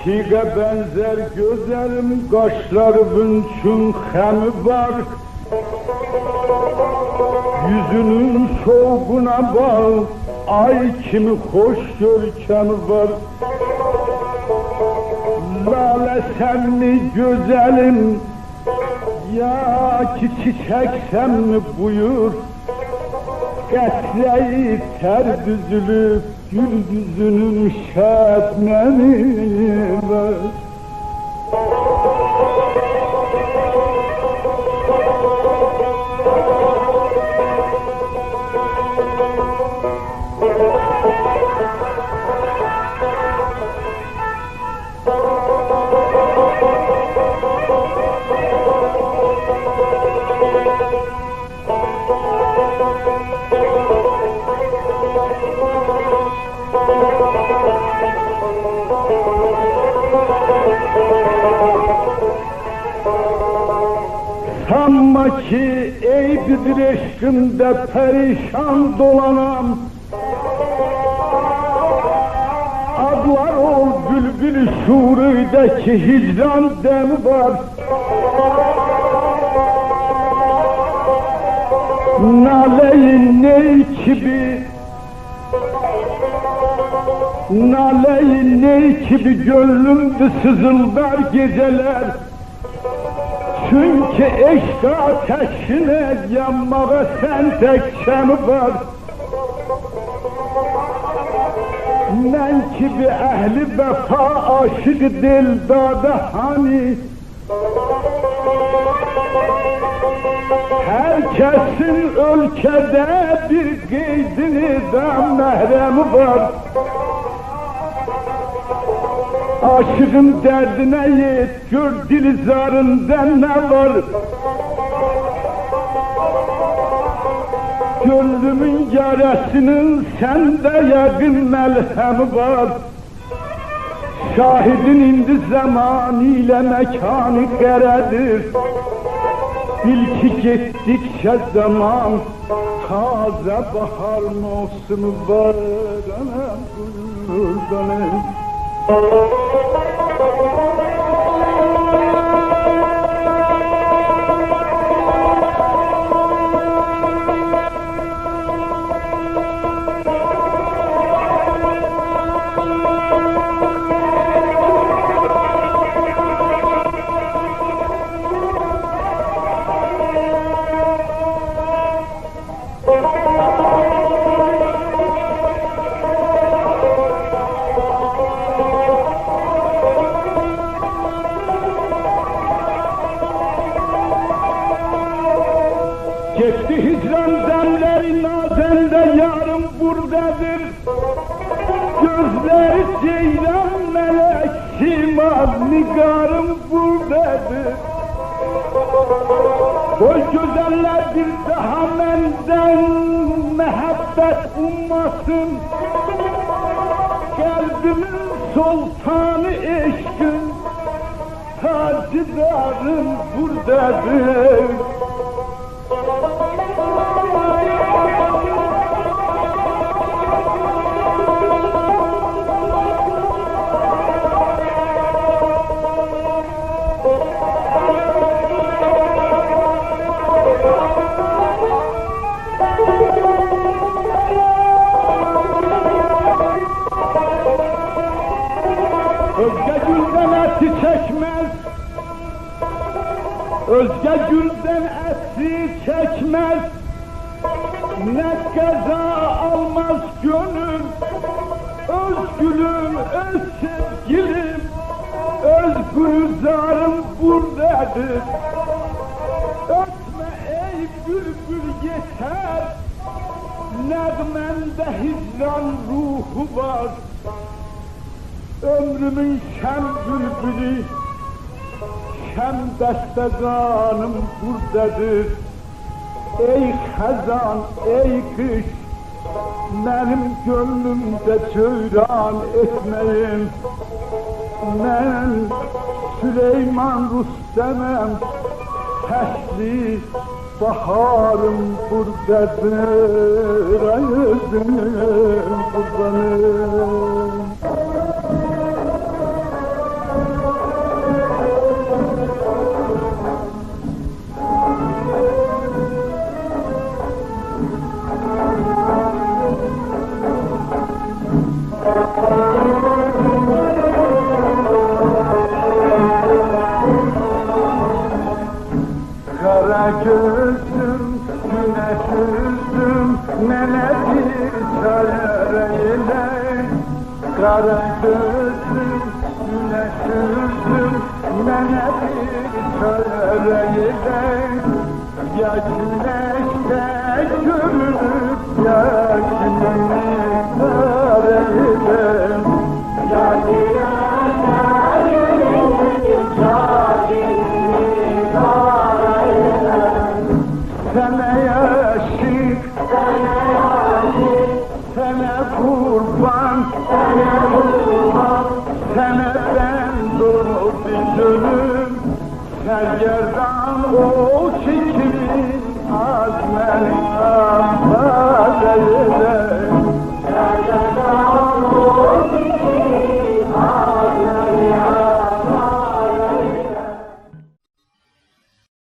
Tiğe benzer gözlerim, kaşlarımın çünkemi var. Yüzünün şovguna bak, ay kimi hoş görkemi var. Lale sen mi güzelim, ya ki çiçeksem mi buyur. Qətləyib tər düzülüb, gül yüzünün şəbnəmi var. Sanma ki eybidir eşkimde perişan dolanam. Adlar ol bülbül şuurudaki hicran demi var. Naleyin ney gibi, naleyin ney gibi gönlümde sızıldar geceler. Çünkü eşk ateşine yanmağa sen tek şemi var. Men gibi ehli vefa aşık dildada hani. Herkesin ülkede bir qeydini de mehremi var. Aşığın derdine yet, gör dilizarında ne var. Gönlümün yaresinin sende yakın melhemi var. Şahidin indi zamanı ile mekanı qəredir. Bil ki gittikçe zaman taze bahar mevsimi var. Anam kurbanım. Geçti hicran demleri nazende yarım buradadır. Gözleri ceylan melek şimal nigarım buradadır. Boy güzeller bir daha menden mehabbet ummasın. Kalbimin sultanı eşkın tacıdarım buradadır. Özge gülden eti çekmez, özge gülden eti çekmez. Ne kaza almaz gönül, öz gülüm, öz sevgilim, öz gülzarım buradadır. Ötme ey bülbül yeter, nəğmende hicran ruhu var. Ömrümün şem bülbülü, şem dəstəqanım buradadır. Ey xəzan, ey kış, benim gönlümde cöyran etmeyin. Ben Süleyman Rüstem'em, Həsli baharım buradadır, ay özüm kurbanım. Kara gözüm, güneş yüzüm, nene bir çareyle. Kara gözüm, güneş yüzüm, nene bir çareyle. Ya güneşte görünüp ya güneş çareyle. Ya güneşte görünüp ya güneş çareyle. Sana yaşık, sana kurban, sana ben doğdu gönlüm. Sergerdan o çekimin azmenin azmeyle.